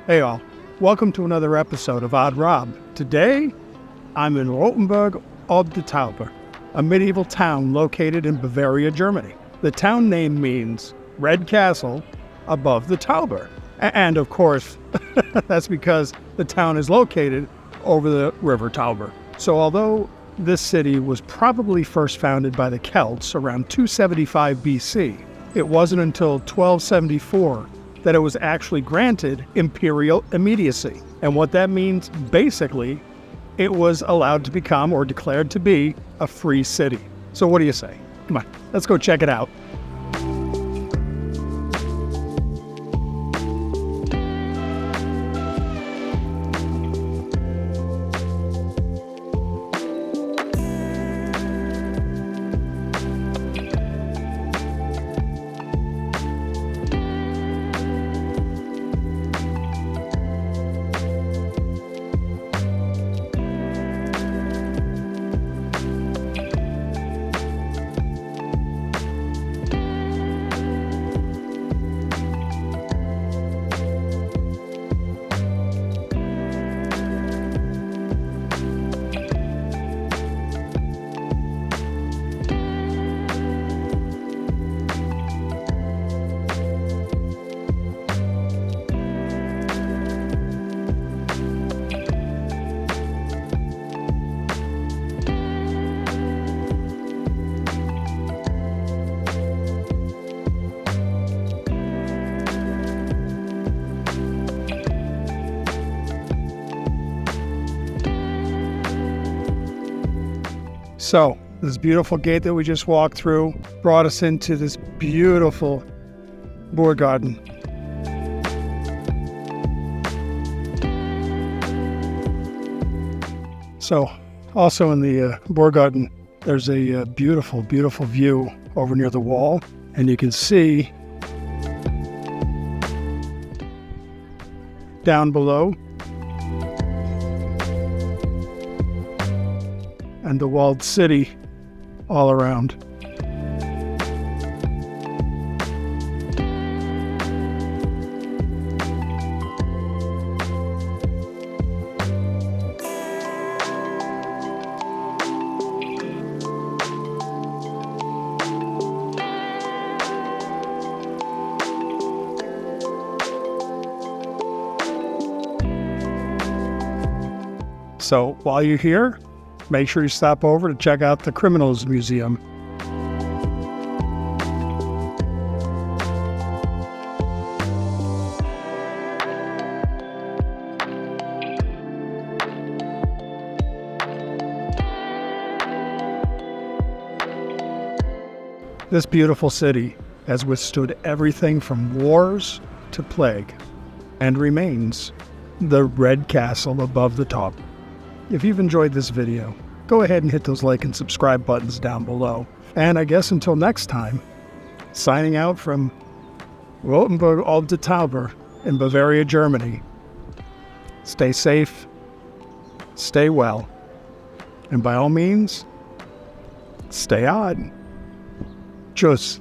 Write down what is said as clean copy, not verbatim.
Hey all, welcome to another episode of Odd Rob. Today, I'm in Rothenburg ob der Tauber, a medieval town located in Bavaria, Germany. The town name means Red Castle above the Tauber. And of course, that's because the town is located over the river Tauber. So although this city was probably first founded by the Celts around 275 BC, it wasn't until 1274 that it was actually granted imperial immediacy. And what that means, basically, it was allowed to become, or declared to be, a free city. So what do you say? Come on, let's go check it out. So, this beautiful gate that we just walked through brought us into this beautiful Boer Garden. So, also in the Boer Garden, there's a beautiful, beautiful view over near the wall. And you can see down below and the walled city all around. So while you're here, make sure you stop over to check out the Criminals Museum. This beautiful city has withstood everything from wars to plague and remains the Red Castle above the top. If you've enjoyed this video, go ahead and hit those like and subscribe buttons down below. And I guess until next time, signing out from Rothenburg ob der Tauber in Bavaria, Germany. Stay safe, stay well, and by all means, stay odd. Tschüss.